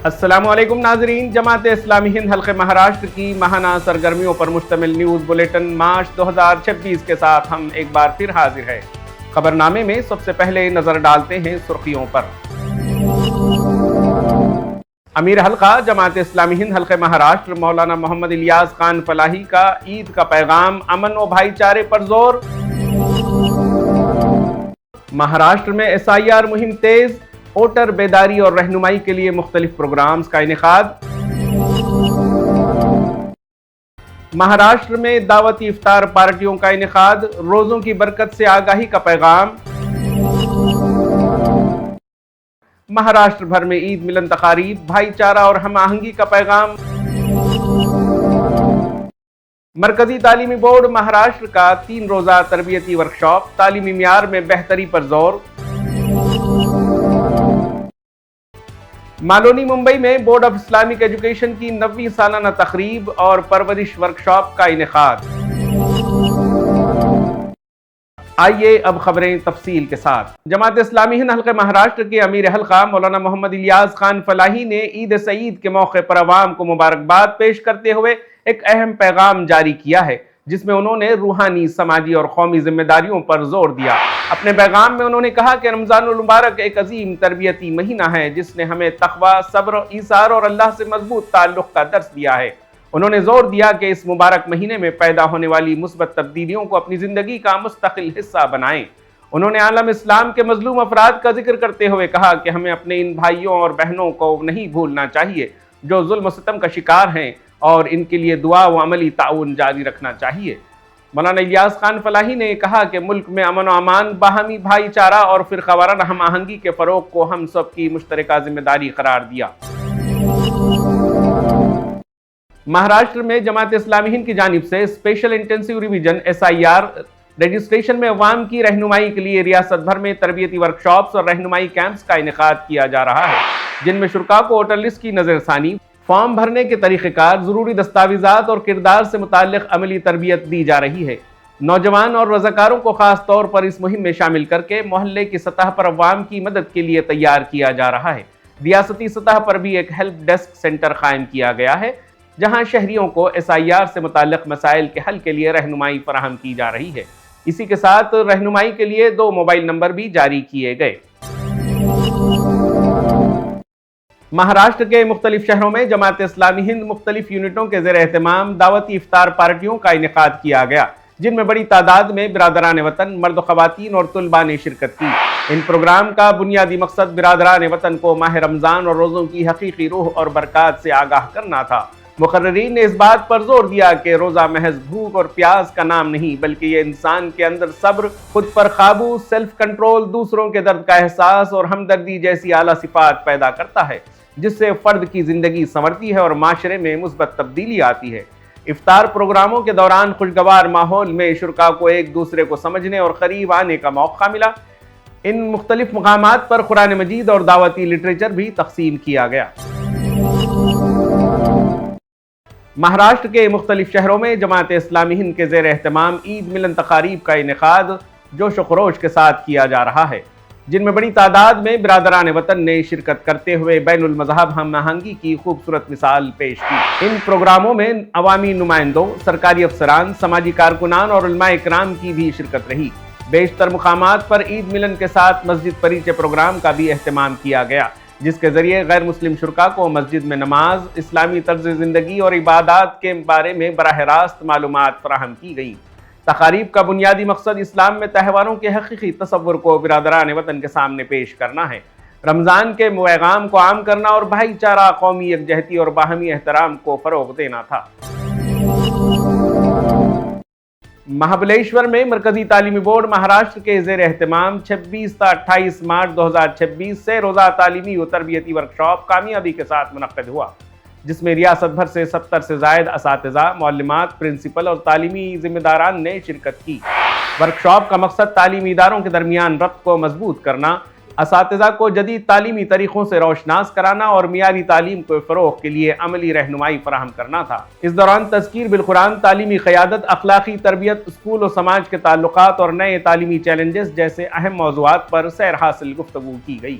السلام علیکم ناظرین، جماعت اسلامی ہند حلقہ مہاراشٹر کی ماہانہ سرگرمیوں پر مشتمل نیوز بلیٹن مارچ 2026 کے ساتھ ہم ایک بار پھر حاضر ہے۔ خبرنامے میں سب سے پہلے نظر ڈالتے ہیں سرخیوں پر۔ امیر حلقہ جماعت اسلامی ہند حلقہ مہاراشٹر مولانا محمد الیاس خان فلاحی کا عید کا پیغام، امن و بھائی چارے پر زور۔ مہاراشٹر میں SIR مہم تیز، ووٹر بیداری اور رہنمائی کے لیے مختلف پروگرامز کا انعقاد۔ مہاراشٹر میں دعوتی افطار پارٹیوں کا انعقاد، روزوں کی برکت سے آگاہی کا پیغام۔ مہاراشٹر بھر میں عید ملن تقاریب، بھائی چارہ اور ہم آہنگی کا پیغام۔ مرکزی تعلیمی بورڈ مہاراشٹر کا 3 روزہ تربیتی ورکشاپ، تعلیمی معیار میں بہتری پر زور۔ مالونی ممبئی میں بورڈ آف اسلامک ایجوکیشن کی 90ویں سالانہ تقریب اور پرورش ورکشاپ کا انعقاد۔ آئیے اب خبریں تفصیل کے ساتھ۔ جماعت اسلامی ہند حلقہ مہاراشٹر کے امیر حلقہ مولانا محمد الیاس خان فلاحی نے عید سعید کے موقع پر عوام کو مبارکباد پیش کرتے ہوئے ایک اہم پیغام جاری کیا ہے، جس میں انہوں نے روحانی، سماجی اور قومی ذمہ داریوں پر زور دیا۔ اپنے پیغام میں انہوں نے کہا کہ رمضان المبارک ایک عظیم تربیتی مہینہ ہے جس نے ہمیں تقوی، صبر، ایثار اور اللہ سے مضبوط تعلق کا درس دیا ہے۔ انہوں نے زور دیا کہ اس مبارک مہینے میں پیدا ہونے والی مثبت تبدیلیوں کو اپنی زندگی کا مستقل حصہ بنائیں۔ انہوں نے عالم اسلام کے مظلوم افراد کا ذکر کرتے ہوئے کہا کہ ہمیں اپنے ان بھائیوں اور بہنوں کو نہیں بھولنا چاہیے جو ظلم و ستم کا شکار ہیں، اور ان کے لیے دعا و عملی تعاون جاری رکھنا چاہیے۔ مولانا الیاس خان فلاحی نے کہا کہ ملک میں امن و امان، باہمی بھائی چارہ اور فرقہ وارانہ ہم آہنگی کے فروغ کو ہم سب کی مشترکہ ذمہ داری قرار دیا۔ مہاراشٹر میں جماعت اسلامی ہند کی جانب سے اسپیشل انٹینسیو ریویژن SIR رجسٹریشن میں عوام کی رہنمائی کے لیے ریاست بھر میں تربیتی ورکشاپس اور رہنمائی کیمپس کا انعقاد کیا جا رہا ہے، جن میں شرکاء کو ووٹر لسٹ کی نظر ثانی، فارم بھرنے کے طریقہ کار، ضروری دستاویزات اور کردار سے متعلق عملی تربیت دی جا رہی ہے۔ نوجوان اور رضاکاروں کو خاص طور پر اس مہم میں شامل کر کے محلے کی سطح پر عوام کی مدد کے لیے تیار کیا جا رہا ہے۔ ریاستی سطح پر بھی ایک ہیلپ ڈیسک سینٹر قائم کیا گیا ہے، جہاں شہریوں کو SIR سے متعلق مسائل کے حل کے لیے رہنمائی فراہم کی جا رہی ہے۔ اسی کے ساتھ رہنمائی کے لیے 2 موبائل نمبر بھی جاری کیے گئے۔ مہاراشٹر کے مختلف شہروں میں جماعت اسلامی ہند مختلف یونٹوں کے زیر اہتمام دعوتی افطار پارٹیوں کا انعقاد کیا گیا، جن میں بڑی تعداد میں برادران وطن، مرد و خواتین اور طلباء نے شرکت کی۔ ان پروگرام کا بنیادی مقصد برادران وطن کو ماہ رمضان اور روزوں کی حقیقی روح اور برکات سے آگاہ کرنا تھا۔ مقررین نے اس بات پر زور دیا کہ روزہ محض بھوک اور پیاس کا نام نہیں، بلکہ یہ انسان کے اندر صبر، خود پر قابو، سیلف کنٹرول، دوسروں کے درد کا احساس اور ہمدردی جیسی اعلیٰ صفات پیدا کرتا ہے، جس سے فرد کی زندگی سنورتی ہے اور معاشرے میں مثبت تبدیلی آتی ہے۔ افطار پروگراموں کے دوران خوشگوار ماحول میں شرکاء کو ایک دوسرے کو سمجھنے اور قریب آنے کا موقع ملا۔ ان مختلف مقامات پر قرآن مجید اور دعوتی لٹریچر بھی تقسیم کیا گیا۔ مہاراشٹر کے مختلف شہروں میں جماعت اسلامی ہند کے زیر اہتمام عید ملن تقاریب کا انعقاد جوش و خروش کے ساتھ کیا جا رہا ہے، جن میں بڑی تعداد میں برادران وطن نے شرکت کرتے ہوئے بین المذہب ہم آہنگی کی خوبصورت مثال پیش کی۔ ان پروگراموں میں عوامی نمائندوں، سرکاری افسران، سماجی کارکنان اور علماء اکرام کی بھی شرکت رہی۔ بیشتر مقامات پر عید ملن کے ساتھ مسجد پریچے پروگرام کا بھی اہتمام کیا گیا، جس کے ذریعے غیر مسلم شرکاء کو مسجد میں نماز، اسلامی طرز زندگی اور عبادات کے بارے میں براہ راست معلومات فراہم کی گئیں۔ تقاریب کا بنیادی مقصد اسلام میں تہواروں کے حقیقی تصور کو برادران وطن کے سامنے پیش کرنا ہے، رمضان کے پیغام کو عام کرنا اور بھائی چارہ، قومی یکجہتی اور باہمی احترام کو فروغ دینا تھا۔ مہابلیشور میں مرکزی تعلیمی بورڈ مہاراشٹر کے زیر اہتمام 26 تا 28 مارچ 2026 سے روزہ تعلیمی و تربیتی ورکشاپ کامیابی کے ساتھ منعقد ہوا، جس میں ریاست بھر سے 70 سے زائد اساتذہ، معلمات، پرنسپل اور تعلیمی ذمہ داران نے شرکت کی۔ ورکشاپ کا مقصد تعلیمی اداروں کے درمیان ربط کو مضبوط کرنا، اساتذہ کو جدید تعلیمی طریقوں سے روشناس کرانا اور معیاری تعلیم کو فروغ کے لیے عملی رہنمائی فراہم کرنا تھا۔ اس دوران تذکیر بالقرآن، تعلیمی قیادت، اخلاقی تربیت، اسکول و سماج کے تعلقات اور نئے تعلیمی چیلنجز جیسے اہم موضوعات پر سیر حاصل گفتگو کی گئی۔